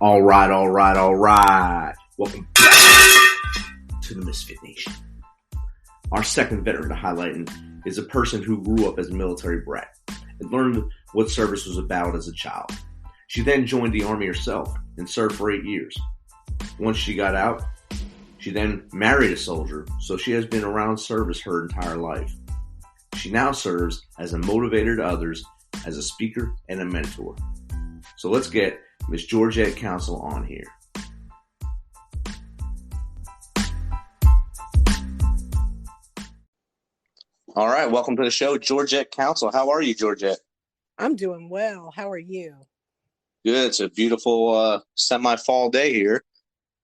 All right, all right, all right. Welcome back to the Misfit Nation. Our second veteran to highlight is a person who grew up as a military brat and learned what service was about as a child. She then joined the Army herself and served for 8 years. Once she got out, she then married a soldier, so she has been around service her entire life. She now serves as a motivator to others, as a speaker and a mentor. So let's get Miss Georgette Council on here. All right, welcome to the show, Georgette Council. How are you, Georgette? I'm doing well. How are you? Good. It's a beautiful semi-fall day here.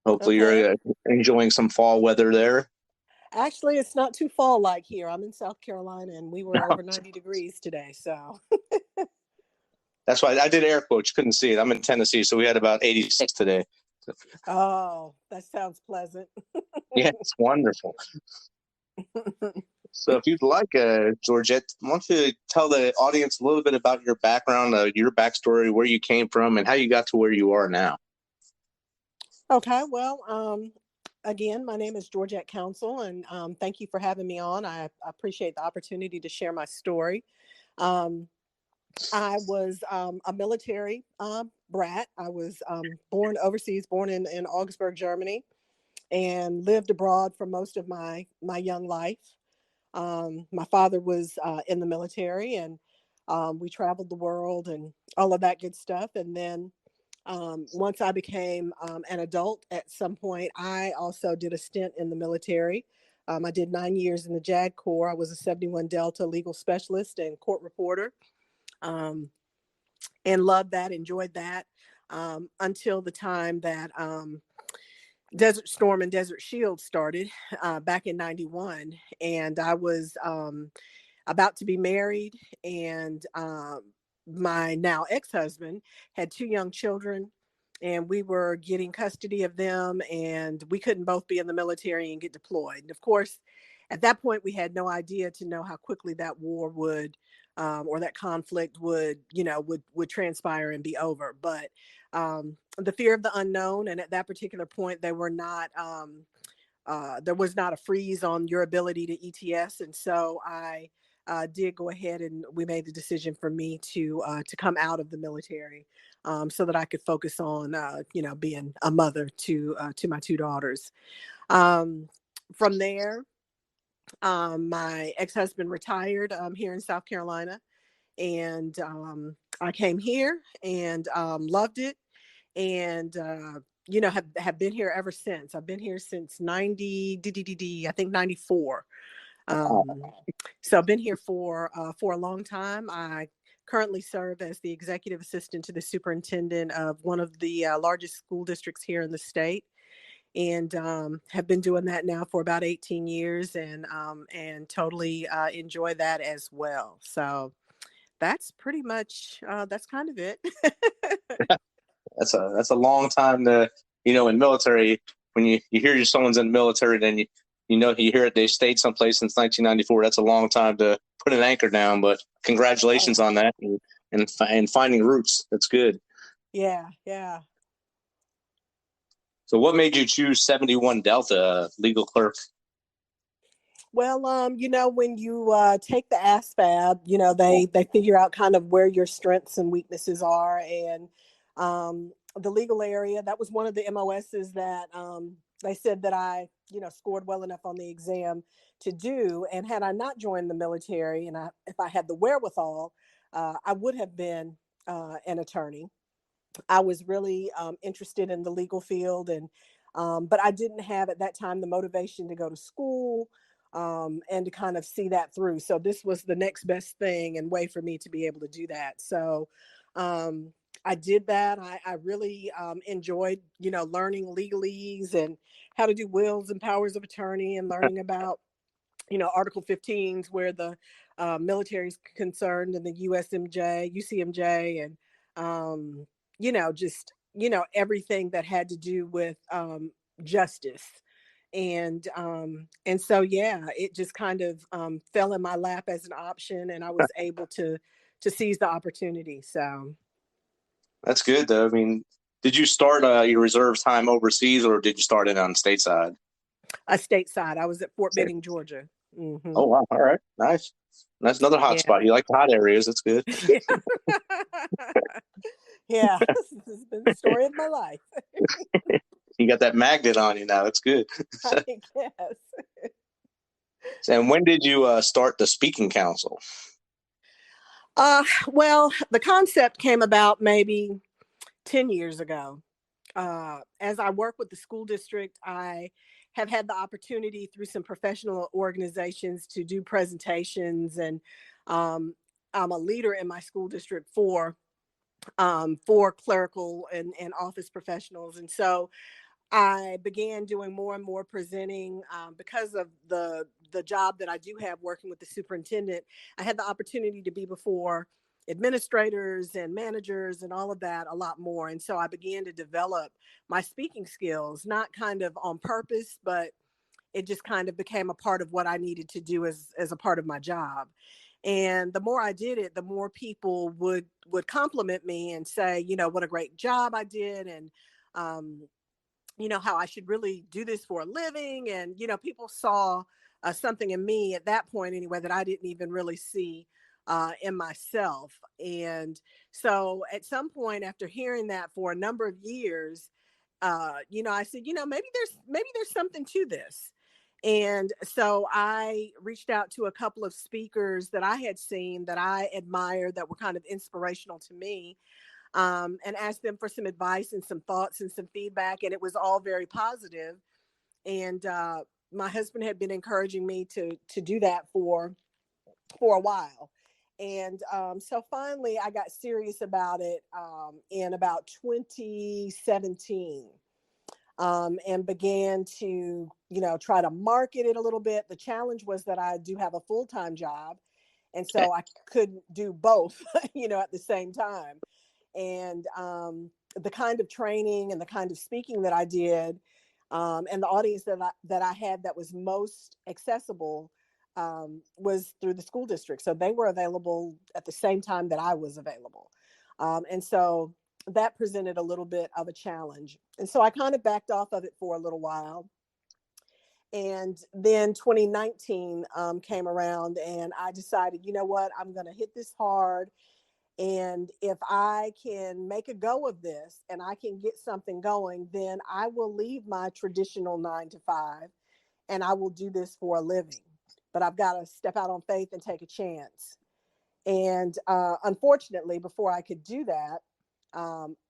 Hopefully you're enjoying some fall weather there. Actually, it's not too fall-like here. I'm in South Carolina, and we were over 90 degrees today, so. That's why I did air quotes. You couldn't see it. I'm in Tennessee, so we had about 86 today. Oh, that sounds pleasant. Yeah, it's wonderful. So if you'd like, Georgette, why don't you tell the audience a little bit about your background, your backstory, where you came from, and how you got to where you are now? Okay, well, again, my name is Georgette Council, and thank you for having me on. I appreciate the opportunity to share my story. I was a military brat. I was born overseas, born in Augsburg, Germany, and lived abroad for most of my young life. My father was in the military, and we traveled the world and all of that good stuff. And then once I became an adult, at some point, I also did a stint in the military. I did 9 years in the JAG Corps. I was a 71 Delta legal specialist and court reporter, and loved that, enjoyed that, until the time that Desert Storm and Desert Shield started back in 91. And I was about to be married, and my now ex-husband had 2 young children, and we were getting custody of them, and we couldn't both be in the military and get deployed. And of course, at that point, we had no idea to know how quickly that war would, or that conflict would transpire and be over. But the fear of the unknown, and at that particular point, there was not a freeze on your ability to ETS, and so I did go ahead, and we made the decision for me to come out of the military, so that I could focus on being a mother to my 2 daughters. From there, my ex-husband retired here in South Carolina, and I came here and loved it, and have been here ever since. I've been here since 94. So I've been here for a long time. I currently serve as the executive assistant to the superintendent of one of the largest school districts here in the state, and have been doing that now for about 18 years, and totally enjoy that as well. So that's pretty much that's kind of it. That's a long time to, in military, when you hear someone's in the military, then you hear it, they stayed someplace since 1994. That's a long time to put an anchor down, but congratulations on that and finding roots. That's good. Yeah. So what made you choose 71 Delta legal clerk? Well, when you take the ASVAB, they figure out kind of where your strengths and weaknesses are. And the legal area, that was one of the MOSs that they said that I, scored well enough on the exam to do. And had I not joined the military, and if I had the wherewithal, I would have been an attorney. I was really interested in the legal field, and but I didn't have at that time the motivation to go to school and to kind of see that through. So this was the next best thing and way for me to be able to do that. So I did that. I really enjoyed, learning legalese and how to do wills and powers of attorney, and learning about, Article 15s where the military is concerned, and the UCMJ, and just everything that had to do with justice. And so, yeah, it just kind of fell in my lap as an option, and I was able to seize the opportunity. So that's good, though. I mean, Did you start your reserve time overseas, or did you start it on stateside? Stateside. I was at Fort Benning, Georgia. Mm-hmm. Oh, wow. All right. Nice. That's another hot spot. You like the hot areas. That's good. Yeah. Yeah. This has been the story of my life. You got that magnet on you now. That's good. I guess. And when did you start the speaking council? Well, the concept came about maybe 10 years ago. As I work with the school district, I have had the opportunity through some professional organizations to do presentations, and I'm a leader in my school district for clerical and office professionals. And so I began doing more and more presenting because of the job that I do have working with the superintendent. I had the opportunity to be before administrators and managers and all of that a lot more. And so I began to develop my speaking skills, not kind of on purpose, but it just kind of became a part of what I needed to do as a part of my job. And the more I did it, the more people would compliment me and say, what a great job I did. And, how I should really do this for a living. And, people saw something in me at that point anyway, that I didn't even really see in myself. And so at some point after hearing that for a number of years, I said, maybe there's something to this. And so I reached out to a couple of speakers that I had seen that I admired, that were kind of inspirational to me, and asked them for some advice and some thoughts and some feedback. And it was all very positive. And my husband had been encouraging me to do that for a while. And so finally I got serious about it in about 2017. And began to, try to market it a little bit. The challenge was that I do have a full-time job. And so I couldn't do both, at the same time. And the kind of training and the kind of speaking that I did, and the audience that I had that was most accessible was through the school district. So they were available at the same time that I was available. And so that presented a little bit of a challenge. And so I kind of backed off of it for a little while. And then 2019 came around, and I decided, what, I'm going to hit this hard. And if I can make a go of this and I can get something going, then I will leave my traditional 9 to 5 and I will do this for a living. But I've got to step out on faith and take a chance. And unfortunately, before I could do that,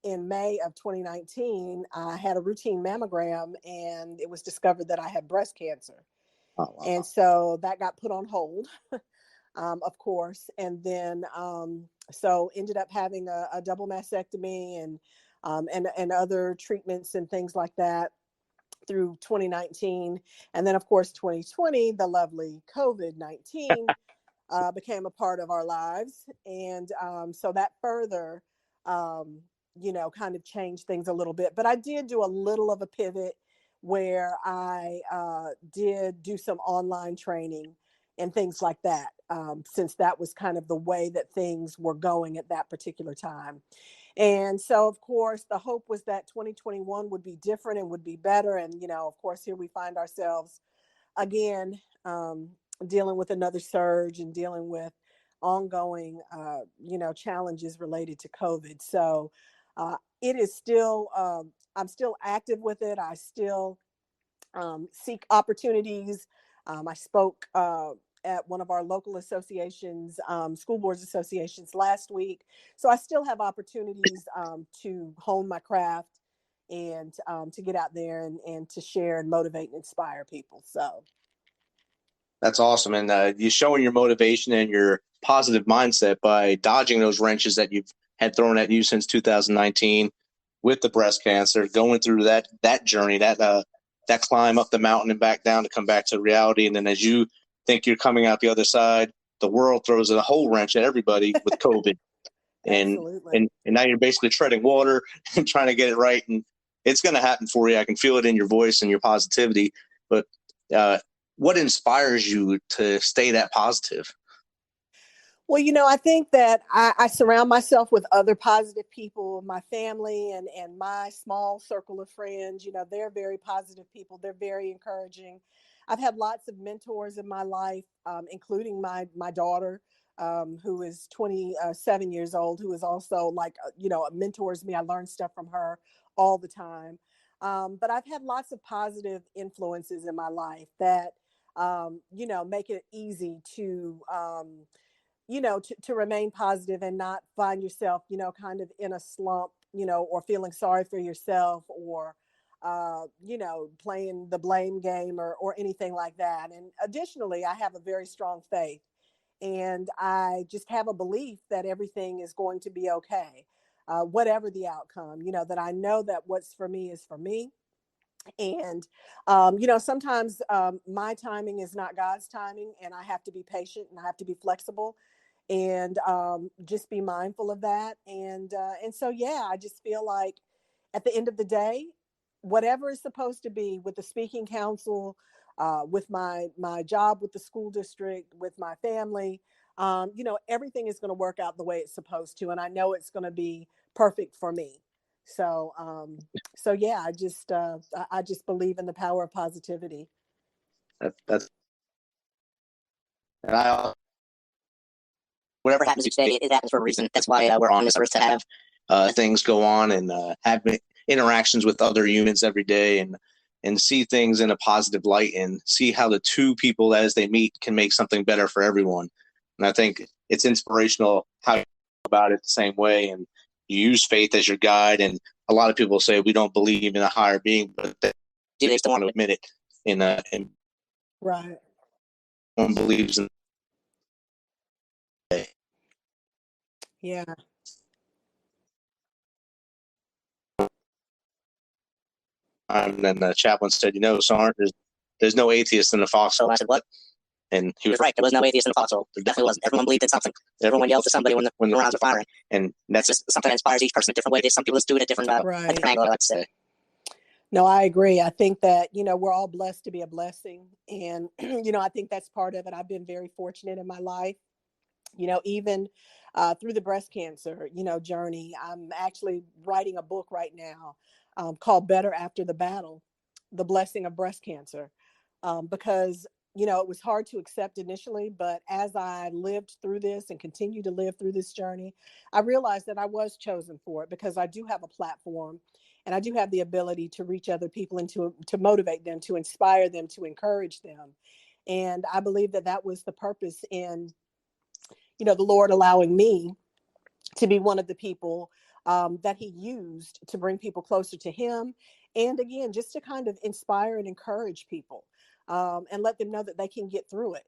in May of 2019, I had a routine mammogram, and it was discovered that I had breast cancer. Oh, wow. And so that got put on hold, of course. And then, so ended up having a double mastectomy and other treatments and things like that through 2019. And then, of course, 2020, the lovely COVID-19 became a part of our lives. And so that further, kind of changed things a little bit. But I did do a little of a pivot where I did do some online training and things like that, since that was kind of the way that things were going at that particular time. And so, of course, the hope was that 2021 would be different and would be better. And, of course, here we find ourselves again, dealing with another surge and dealing with ongoing, challenges related to COVID. So it is still, I'm still active with it. I still seek opportunities. I spoke at one of our local associations, school boards associations last week. So I still have opportunities to hone my craft and to get out there and to share and motivate and inspire people. So that's awesome. And you're showing your motivation and your positive mindset by dodging those wrenches that you've had thrown at you since 2019 with the breast cancer, going through that journey, that climb up the mountain and back down to come back to reality. And then as you think you're coming out the other side, the world throws a whole wrench at everybody with COVID. and now you're basically treading water and trying to get it right. And it's going to happen for you. I can feel it in your voice and your positivity. But what inspires you to stay that positive? Well, I think that I surround myself with other positive people, my family and my small circle of friends. They're very positive people. They're very encouraging. I've had lots of mentors in my life, including my daughter, who is 27 years old, who is also mentors me. I learn stuff from her all the time. But I've had lots of positive influences in my life that, make it easy to remain positive and not find yourself, kind of in a slump, or feeling sorry for yourself, or, playing the blame game, or anything like that. And additionally, I have a very strong faith, and I just have a belief that everything is going to be okay, whatever the outcome, that I know that what's for me is for me. And, sometimes my timing is not God's timing, and I have to be patient and I have to be flexible, and just be mindful of that. And so, yeah, I just feel like at the end of the day, whatever is supposed to be with the speaking council, with my job with the school district, with my family, everything is going to work out the way it's supposed to. And I know it's going to be perfect for me. So, so yeah, I just believe in the power of positivity. That's and I whatever happens each day, it happens for a reason. That's why we're on this earth, to have things go on, and have interactions with other humans every day, and see things in a positive light, and see how the two people as they meet can make something better for everyone. And I think it's inspirational how you go about it the same way, and you use faith as your guide. And a lot of people say we don't believe in a higher being, but they still want to admit it. And Right. one believes in it. Yeah. And then the chaplain said, Sarn, there's no atheist in the foxhole. I said, what? And he was right. There was no atheist in the foxhole. There definitely wasn't. Everyone believed in something. Everyone yelled to somebody when the rounds were firing. And that's just something that inspires each person a different way. Some people just do it a different Right. angle, I like to say. No, I agree. I think that, we're all blessed to be a blessing. And, I think that's part of it. I've been very fortunate in my life, even through the breast cancer, journey. I'm actually writing a book right now, called Better After the Battle, The Blessing of Breast Cancer. Because, it was hard to accept initially, but as I lived through this and continue to live through this journey, I realized that I was chosen for it, because I do have a platform, and I do have the ability to reach other people and to motivate them, to inspire them, to encourage them. And I believe that that was the purpose in, the Lord allowing me to be one of the people that he used to bring people closer to him. And again, just to kind of inspire and encourage people, and let them know that they can get through it.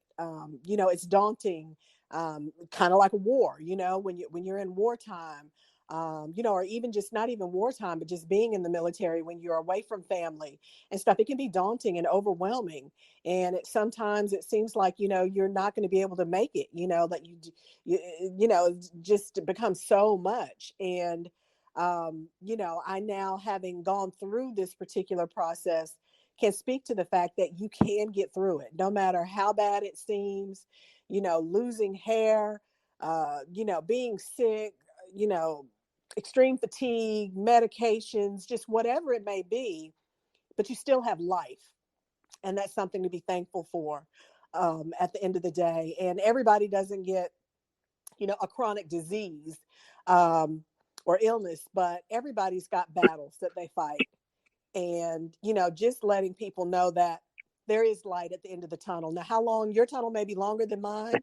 It's daunting, kind of like a war, when you're in wartime, or even just not even wartime, but just being in the military when you're away from family and stuff. It can be daunting and overwhelming. And sometimes it seems like, you're not going to be able to make it, that just becomes so much. And, I now, having gone through this particular process, can speak to the fact that you can get through it, no matter how bad it seems, losing hair, being sick, you know, extreme fatigue, medications, just whatever it may be, but you still have life. And that's something to be thankful for, at the end of the day. And everybody doesn't get, a chronic disease, um, or illness, but everybody's got battles that they fight. And, just letting people know that there is light at the end of the tunnel. Now, how long your tunnel may be longer than mine,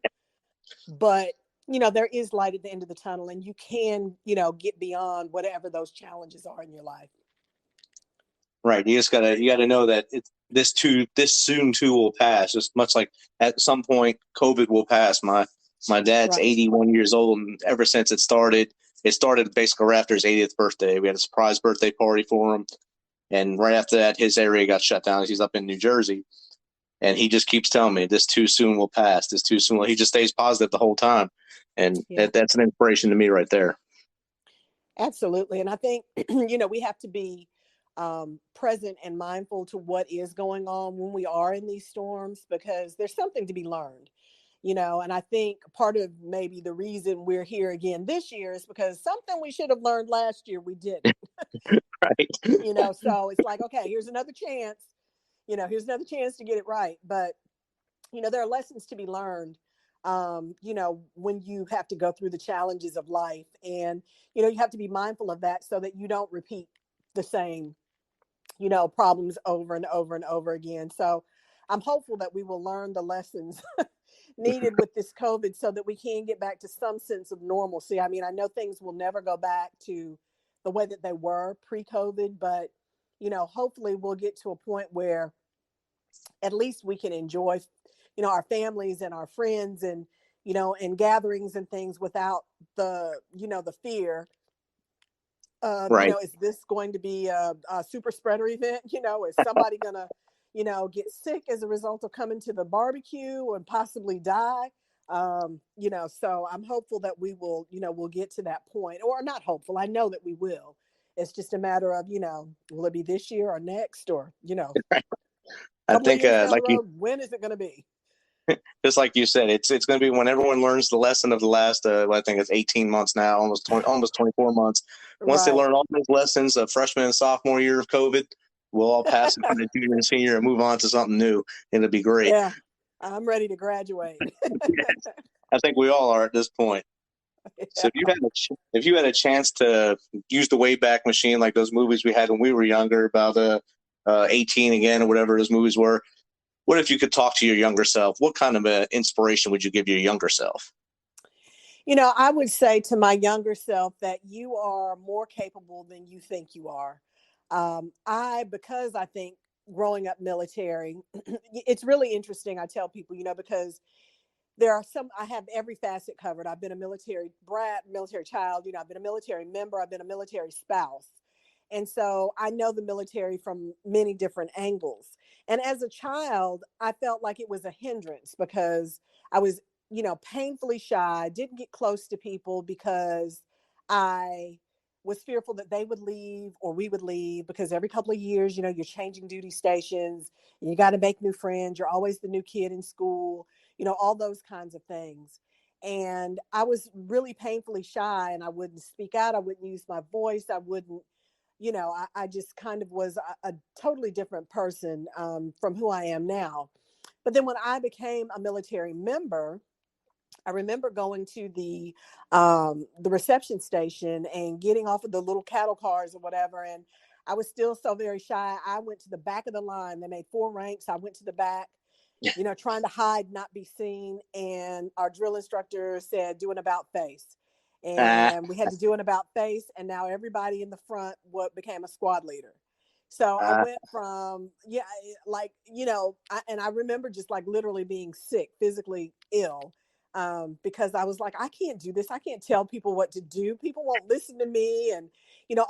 but there is light at the end of the tunnel, and you can, get beyond whatever those challenges are in your life. Right. You gotta know that this soon too will pass. Just much like at some point COVID will pass. My dad's Right. 81 years old, and ever since it started basically right after his 80th birthday. We had a surprise birthday party for him, and right after that, his area got shut down. He's up in New Jersey, and he just keeps telling me, "This too soon will pass. This too soon." He just stays positive the whole time, and Yeah. that's an inspiration to me right there. Absolutely. And I think, we have to be present and mindful to what is going on when we are in these storms, because there's something to be learned. And I think part of maybe the reason we're here again this year is because something we should have learned last year, we didn't. Right. So it's like, okay, here's another chance, to get it right. But, there are lessons to be learned, when you have to go through the challenges of life. And, you have to be mindful of that so that you don't repeat the same, problems over and over and over again. So I'm hopeful that we will learn the lessons needed with this COVID so that we can get back to some sense of normalcy. I mean, I know things will never go back to the way that they were pre-COVID, but, hopefully we'll get to a point where at least we can enjoy, our families and our friends and, and gatherings and things without the fear. Right. Is this going to be a super spreader event? Is somebody going to, get sick as a result of coming to the barbecue and possibly die? So I'm hopeful that we will, we'll get to that point, or not hopeful. I know that we will. It's just a matter of, will it be this year or next, or, I couple of think, years down like the you, road, when is it going to be? just like you said, it's going to be when everyone learns the lesson of the last, I think it's 18 months now, almost 24 months. Once they Right. learn all those lessons of freshman and sophomore year of COVID, we'll all pass it from the junior and senior and move on to something new. And it'll be great. Yeah, I'm ready to graduate. Yes, I think we all are at this point. So Yeah. if you had a chance to use the Wayback Machine, like those movies we had when we were younger, about 18 again, or whatever those movies were, what if you could talk to your younger self? What kind of inspiration would you give your younger self? I would say to my younger self that you are more capable than you think you are. Because I think growing up military, it's really interesting. I tell people, because I have every facet covered. I've been a military brat, military child, I've been a military member, I've been a military spouse. And so I know the military from many different angles. And as a child, I felt like it was a hindrance because I was, painfully shy, didn't get close to people because I was fearful that they would leave or we would leave, because every couple of years, you're changing duty stations, you got to make new friends, you're always the new kid in school, all those kinds of things. And I was really painfully shy, and I wouldn't speak out. I wouldn't use my voice. I wouldn't, I just kind of was a totally different person from who I am now. But then when I became a military member, I remember going to the reception station and getting off of the little cattle cars or whatever. And I was still so very shy. I went to the back of the line. They made 4 ranks. I went to the back, trying to hide, not be seen. And our drill instructor said, do an about face. And we had to do an about face. And now everybody in the front became a squad leader. So I went from, and I remember just like literally being sick, physically ill, because I was like, I can't do this. I can't tell people what to do. People won't listen to me, and,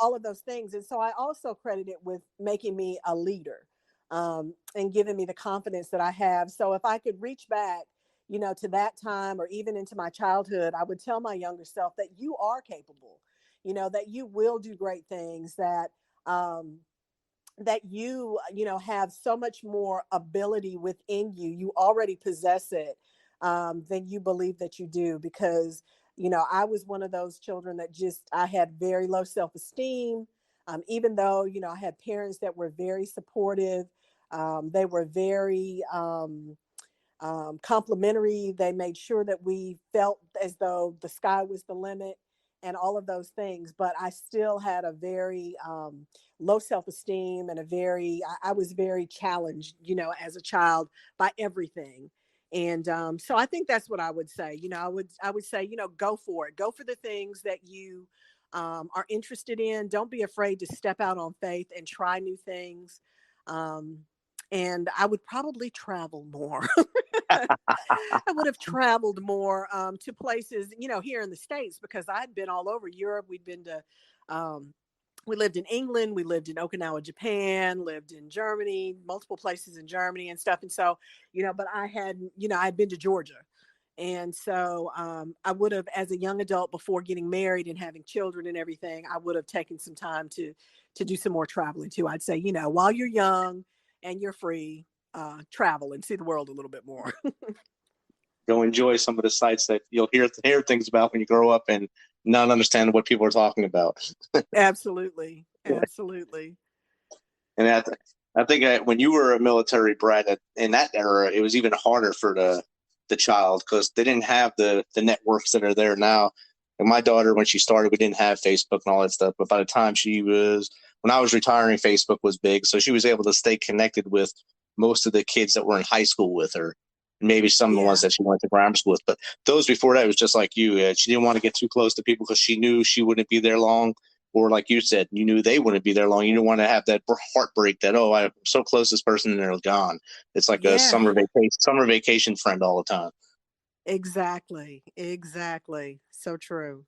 all of those things. And so I also credit it with making me a leader, and giving me the confidence that I have. So if I could reach back, to that time or even into my childhood, I would tell my younger self that you are capable, that you will do great things, that you have so much more ability within you. You already possess it, than you believe that you do. Because, I was one of those children that I had very low self-esteem. Even though, I had parents that were very supportive. They were very, complimentary. They made sure that we felt as though the sky was the limit and all of those things. But I still had a very low self-esteem, and I was very challenged, as a child, by everything. And so I think that's what I would say. I would say, go for it. Go for the things that you are interested in. Don't be afraid to step out on faith and try new things. And I would probably travel more. I would have traveled more to places, here in the States, because I'd been all over Europe. We lived in England, we lived in Okinawa, Japan, lived in Germany, multiple places in Germany and stuff. And so, but I'd been to Georgia. And so I would have, as a young adult, before getting married and having children and everything, I would have taken some time to do some more traveling too. I'd say, while you're young and you're free, travel and see the world a little bit more. go enjoy some of the sites that you'll hear things about when you grow up and not understand what people are talking about. Absolutely. Absolutely. And I think when you were a military brat in that era, it was even harder for the child because they didn't have the networks that are there now. And my daughter, when she started, we didn't have Facebook and all that stuff. But by the time when I was retiring, Facebook was big. So she was able to stay connected with most of the kids that were in high school with her. Maybe some of the ones that she went to grammar school with. But those before that, it was just like you. She didn't want to get too close to people because she knew she wouldn't be there long. Or like you said, you knew they wouldn't be there long. You didn't want to have that heartbreak that, oh, I'm so close to this person and they're gone. It's like a summer vacation friend all the time. Exactly. So true.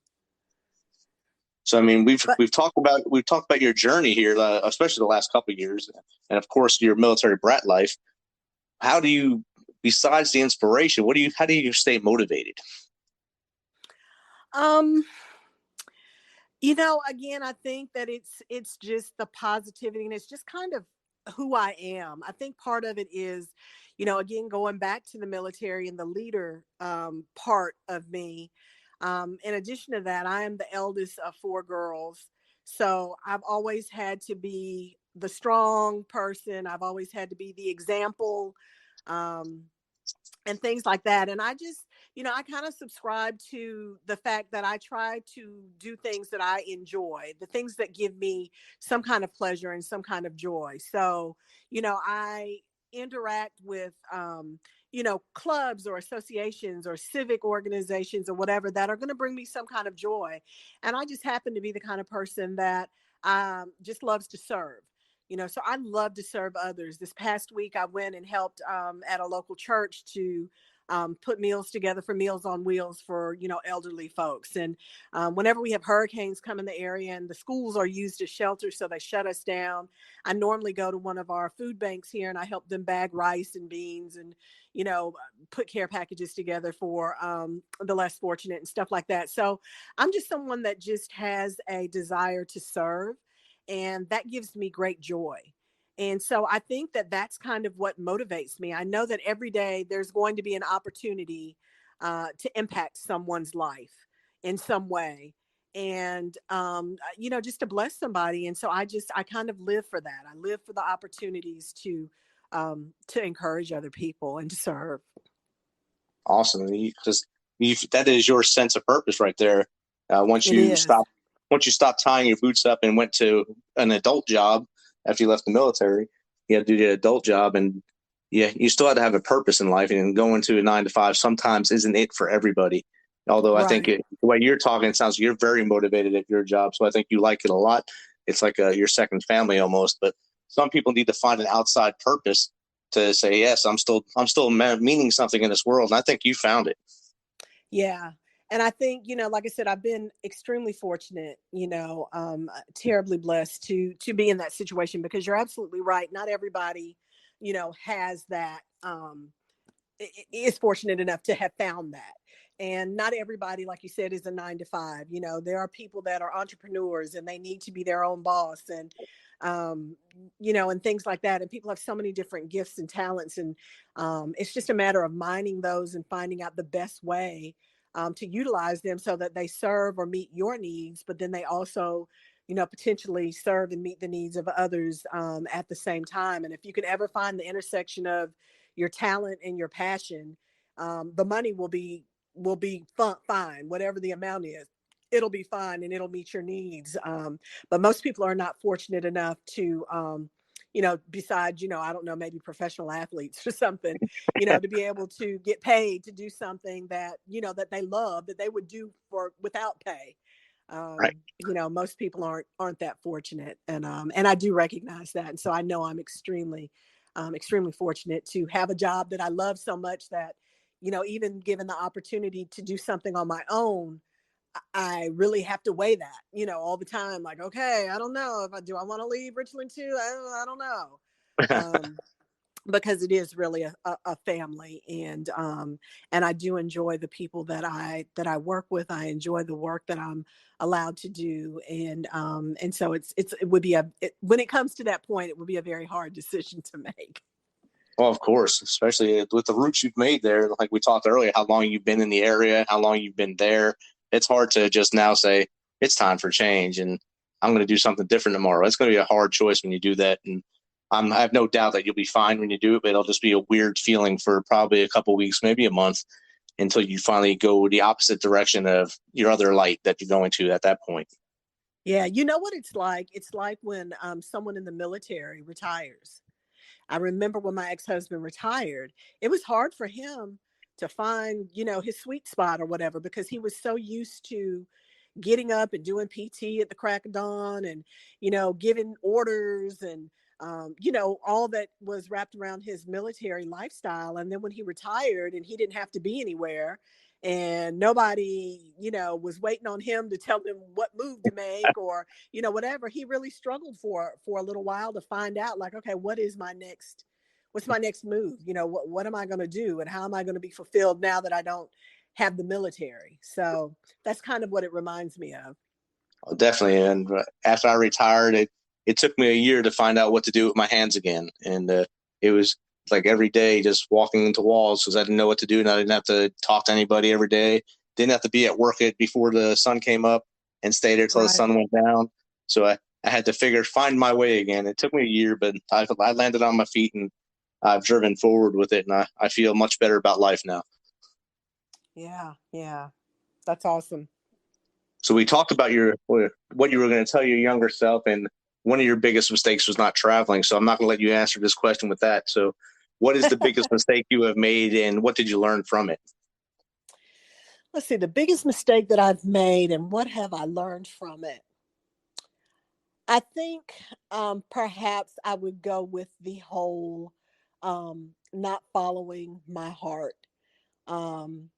So I mean, we've talked about your journey here, especially the last couple of years, and of course your military brat life. How do you, besides the inspiration, how do you stay motivated? Again, I think that it's just the positivity, and it's just kind of who I am. I think part of it is, again, going back to the military and the leader part of me. In addition to that, I am the eldest of 4 girls. So I've always had to be the strong person. I've always had to be the example, and things like that. And I just, I kind of subscribe to the fact that I try to do things that I enjoy, the things that give me some kind of pleasure and some kind of joy. So, I interact with, clubs or associations or civic organizations or whatever that are going to bring me some kind of joy. And I just happen to be the kind of person that just loves to serve. So I love to serve others. This past week, I went and helped at a local church to put meals together for Meals on Wheels for, elderly folks. And whenever we have hurricanes come in the area and the schools are used as shelters, so they shut us down, I normally go to one of our food banks here and I help them bag rice and beans and, put care packages together for the less fortunate and stuff like that. So I'm just someone that just has a desire to serve, and that gives me great joy. And so I think that that's kind of what motivates me. I know that every day there's going to be an opportunity to impact someone's life in some way. And, just to bless somebody. And so I kind of live for that. I live for the opportunities to encourage other people and to serve. Awesome. Because that is your sense of purpose right there. Once you stop tying your boots up and went to an adult job after you left the military, you had to do the adult job, and you still had to have a purpose in life. And going to a 9-to-5 sometimes isn't it for everybody. Although I think the way you're talking, it sounds like you're very motivated at your job. So I think you like it a lot. It's like your second family almost. But some people need to find an outside purpose to say, yes, I'm still meaning something in this world. And I think you found it. Yeah. And I think, like I said, I've been extremely fortunate, terribly blessed to be in that situation, because you're absolutely right. Not everybody, has that, is fortunate enough to have found that. And not everybody, like you said, is a 9-to-5. There are people that are entrepreneurs and they need to be their own boss, and, and things like that. And people have so many different gifts and talents. And it's just a matter of mining those and finding out the best way to utilize them so that they serve or meet your needs, but then they also, potentially serve and meet the needs of others at the same time. And if you can ever find the intersection of your talent and your passion, the money will be fine, whatever the amount is. It'll be fine and it'll meet your needs. But most people are not fortunate enough to, besides, I don't know, maybe professional athletes or something, to be able to get paid to do something that, that they love, that they would do without pay. Right. Most people aren't that fortunate. And I do recognize that. And so I know I'm extremely fortunate to have a job that I love so much that, even given the opportunity to do something on my own, I really have to weigh that, all the time. Like, okay, I don't know if I want to leave Richland too. I don't know. Because it is really a family, and I do enjoy the people that I work with. I enjoy the work that I'm allowed to do. And so it would be when it comes to that point, it would be a very hard decision to make. Well, of course, especially with the roots you've made there, like we talked earlier, how long you've been in the area, how long you've been there. It's hard to just now say it's time for change and I'm going to do something different tomorrow. It's going to be a hard choice when you do that. And I have no doubt that you'll be fine when you do it, but it'll just be a weird feeling for probably a couple of weeks, maybe a month, until you finally go the opposite direction of your other light that you're going to at that point. Yeah, you know what it's like? It's like when someone in the military retires. I remember when my ex-husband retired, it was hard for him to find, his sweet spot or whatever, because he was so used to getting up and doing PT at the crack of dawn and, giving orders and, all that was wrapped around his military lifestyle. And then when he retired and he didn't have to be anywhere and nobody, was waiting on him to tell him what move to make or, whatever, he really struggled for a little while to find out, like, okay, what's my next move? What am I going to do? And how am I going to be fulfilled now that I don't have the military? So that's kind of what it reminds me of. Oh, definitely. And after I retired, it took me a year to find out what to do with my hands again. And it was like every day just walking into walls because I didn't know what to do. And I didn't have to talk to anybody every day. Didn't have to be at work before the sun came up and stay there till the sun went down. So I had to find my way again. It took me a year, but I landed on my feet and I've driven forward with it. And I feel much better about life now. Yeah. That's awesome. So we talked about what you were going to tell your younger self, and one of your biggest mistakes was not traveling. So I'm not going to let you answer this question with that. So what is the biggest mistake you have made, and what did you learn from it? Let's see, the biggest mistake that I've made and what have I learned from it? I think perhaps I would go with the whole not following my heart. Um,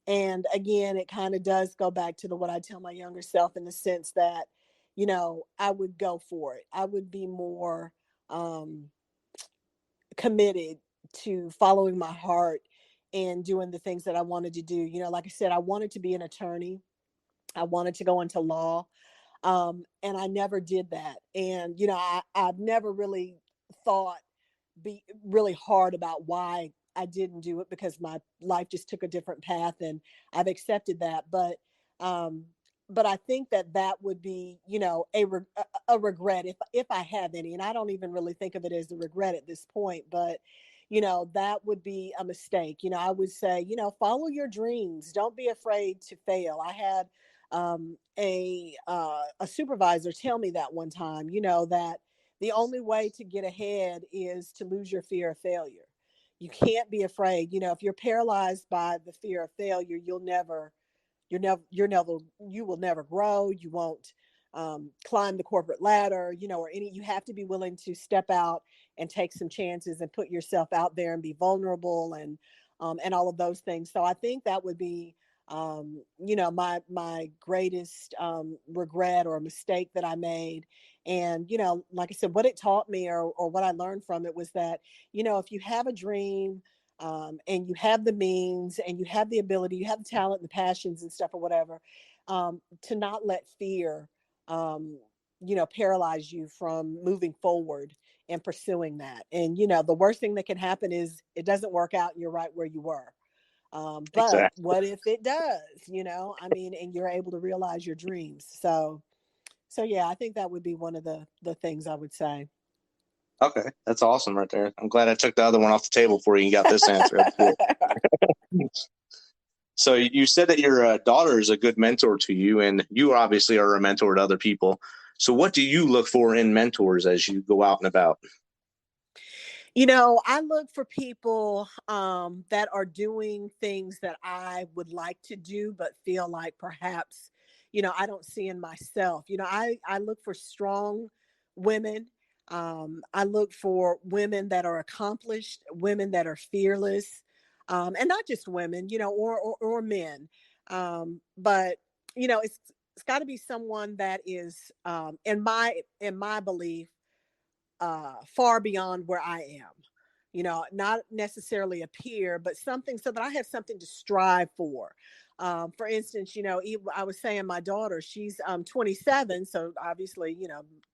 And again, it kind of does go back to what I tell my younger self in the sense that, I would go for it. I would be more committed to following my heart and doing the things that I wanted to do. Like I said, I wanted to be an attorney. I wanted to go into law. And I never did that. And, I've never really thought be really hard about why I didn't do it because my life just took a different path and I've accepted that. Um, but I think that would be, a regret if I have any, and I don't even really think of it as a regret at this point, but that would be a mistake. I would say, follow your dreams. Don't be afraid to fail. I had a supervisor tell me that one time, that the only way to get ahead is to lose your fear of failure. You can't be afraid. If you're paralyzed by the fear of failure, you will never grow. You won't climb the corporate ladder, you have to be willing to step out and take some chances and put yourself out there and be vulnerable and all of those things. So I think that would be, my greatest regret or mistake that I made. And, like I said, what it taught me or what I learned from it was that, if you have a dream, and you have the means and you have the ability, you have the talent and the passions and stuff or whatever, to not let fear, paralyze you from moving forward and pursuing that. And, the worst thing that can happen is it doesn't work out and you're right where you were. But Exactly. what if it does, and you're able to realize your dreams. So yeah, I think that would be one of the things I would say. Okay. That's awesome right there. I'm glad I took the other one off the table for you and got this answer. So you said that your daughter is a good mentor to you, and you obviously are a mentor to other people. So what do you look for in mentors as you go out and about? I look for people that are doing things that I would like to do, but feel like perhaps, I don't see in myself. I look for strong women. I look for women that are accomplished, women that are fearless, and not just women, or men. But it's got to be someone that is, in my belief, far beyond where I am. Not necessarily a peer, but something so that I have something to strive for. For instance, I was saying my daughter, she's 27. So obviously,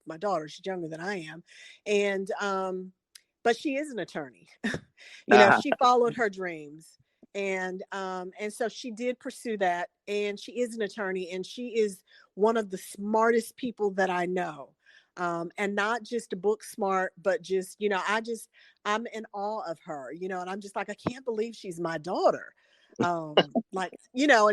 my daughter, she's younger than I am. And, but she is an attorney. Uh-huh. She followed her dreams. And so she did pursue that, and she is an attorney, and she is one of the smartest people that I know. And not just book smart, but just, I'm in awe of her, and I'm just like, I can't believe she's my daughter. And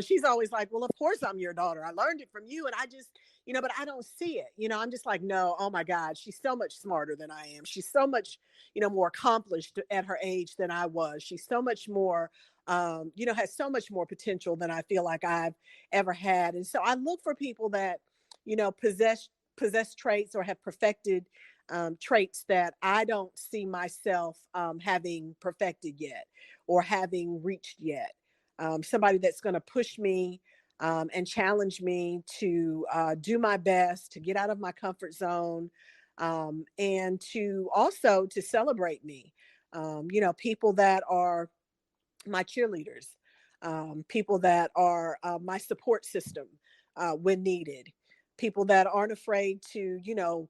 she's always like, well, of course I'm your daughter. I learned it from you. And I just, but I don't see it. I'm just like, no, oh my God, she's so much smarter than I am. She's so much, more accomplished at her age than I was. She's so much more, has so much more potential than I feel like I've ever had. And so I look for people that, possess traits or have perfected traits that I don't see myself having perfected yet or having reached yet. Somebody that's going to push me and challenge me to do my best, to get out of my comfort zone, and to also to celebrate me. People that are my cheerleaders, people that are my support system when needed, people that aren't afraid to,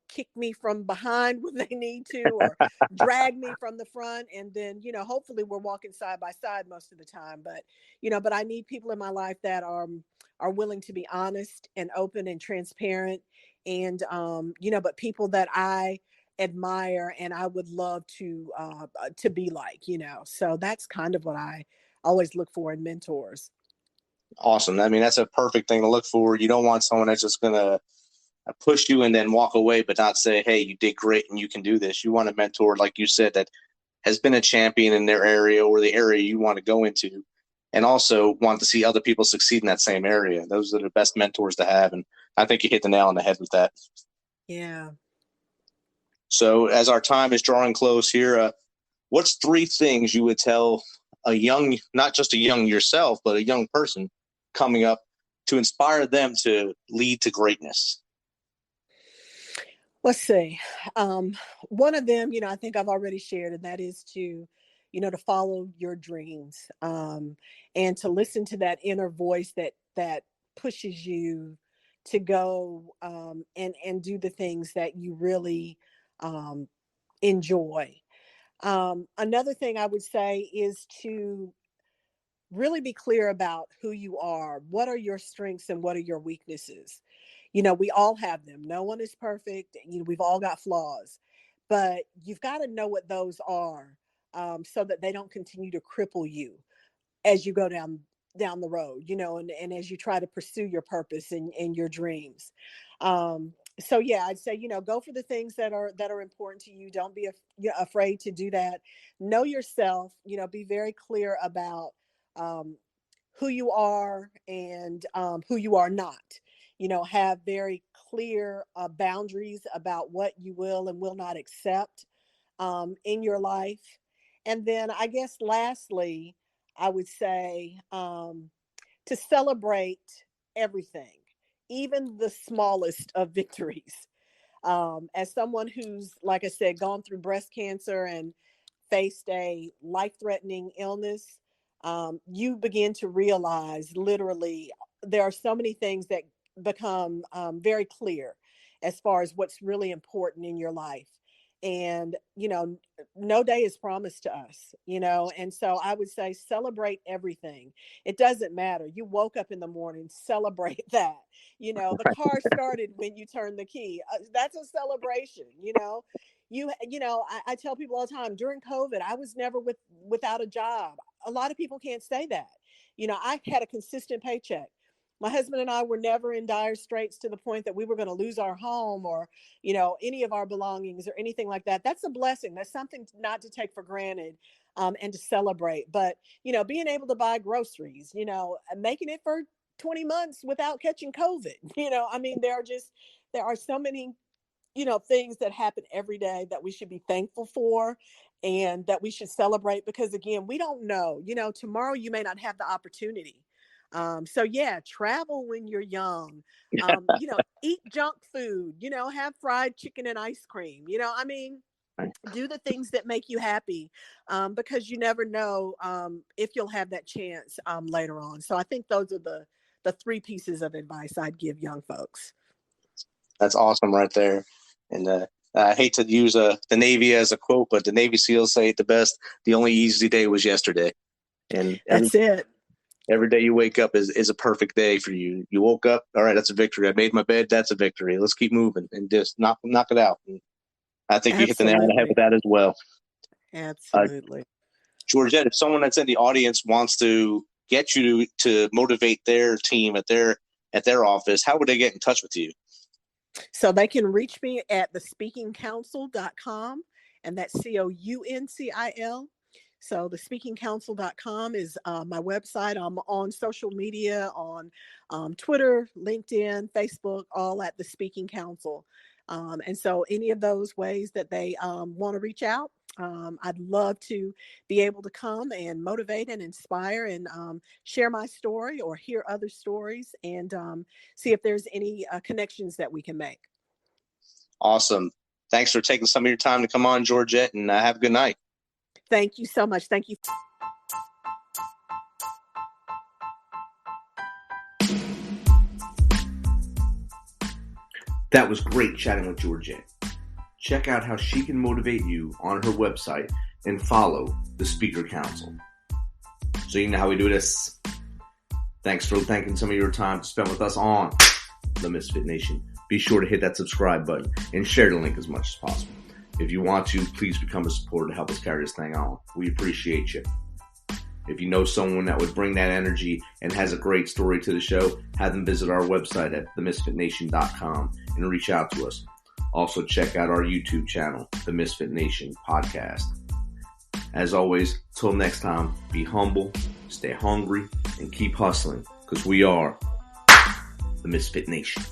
kick me from behind when they need to, or drag me from the front. And then, hopefully we're walking side by side most of the time. But I need people in my life that are willing to be honest and open and transparent. And, but people that I admire and I would love to be like, so that's kind of what I always look for in mentors. Awesome. I mean, that's a perfect thing to look for. You don't want someone that's just going to push you and then walk away, but not say, hey, you did great and you can do this. You want a mentor, like you said, that has been a champion in their area or the area you want to go into, and also want to see other people succeed in that same area. Those are the best mentors to have. And I think you hit the nail on the head with that. Yeah. So as our time is drawing close here, what's 3 things you would tell a young, not just a young yourself, but a young person coming up to inspire them to lead to greatness? Let's see. One of them, I think I've already shared, and that is to follow your dreams, and to listen to that inner voice that pushes you to go and do the things that you really enjoy. Another thing I would say is to really be clear about who you are. What are your strengths and what are your weaknesses? We all have them. No one is perfect. We've all got flaws, but you've got to know what those are, so that they don't continue to cripple you as you go down the road, and as you try to pursue your purpose and your dreams. So yeah, I'd say, go for the things that are important to you. Don't be afraid to do that. Know yourself, be very clear about um, who you are and who you are not. Have very clear boundaries about what you will and will not accept in your life. And then I guess lastly, I would say to celebrate everything, even the smallest of victories. As someone who's, like I said, gone through breast cancer and faced a life-threatening illness, you begin to realize literally there are so many things that become very clear as far as what's really important in your life. And, no day is promised to us, and so I would say celebrate everything. It doesn't matter. You woke up in the morning, celebrate that. The car started when you turned the key. That's a celebration, I tell people all the time, during COVID, I was never without a job. A lot of people can't say that. I had a consistent paycheck. My husband and I were never in dire straits to the point that we were going to lose our home or, any of our belongings or anything like that. That's a blessing. That's something not to take for granted, and to celebrate. But, being able to buy groceries, making it for 20 months without catching COVID, I mean, there are so many things that happen every day that we should be thankful for and that we should celebrate, because again, we don't know, tomorrow you may not have the opportunity. So yeah, travel when you're young, eat junk food, have fried chicken and ice cream, I mean, do the things that make you happy, because you never know if you'll have that chance later on. So I think those are the 3 pieces of advice I'd give young folks. That's awesome right there. And I hate to use the Navy as a quote, but the Navy SEALs say it the best. The only easy day was yesterday. And That's it. Every day you wake up is a perfect day for you. You woke up, all right, that's a victory. I made my bed, that's a victory. Let's keep moving and just knock it out. And I think you hit the nail on the head with that as well. Absolutely. Georgette, if someone that's in the audience wants to get you to motivate their team at their office, how would they get in touch with you? So they can reach me at thespeakingcouncil.com, and that's COUNCIL. So thespeakingcouncil.com is my website. I'm on social media, on Twitter, LinkedIn, Facebook, all at The Speaking Council. And so any of those ways that they want to reach out, I'd love to be able to come and motivate and inspire and share my story or hear other stories and see if there's any connections that we can make. Awesome. Thanks for taking some of your time to come on, Georgette, and have a good night. Thank you so much. Thank you. That was great chatting with Georgette. Check out how she can motivate you on her website and follow the Speaker Council. So you know how we do this. Thanks for taking some of your time to spend with us on the Misfit Nation. Be sure to hit that subscribe button and share the link as much as possible. If you want to, please become a supporter to help us carry this thing on. We appreciate you. If you know someone that would bring that energy and has a great story to the show, have them visit our website at themisfitnation.com and reach out to us. Also, check out our YouTube channel, The Misfit Nation Podcast. As always, till next time, be humble, stay hungry, and keep hustling, because we are the Misfit Nation.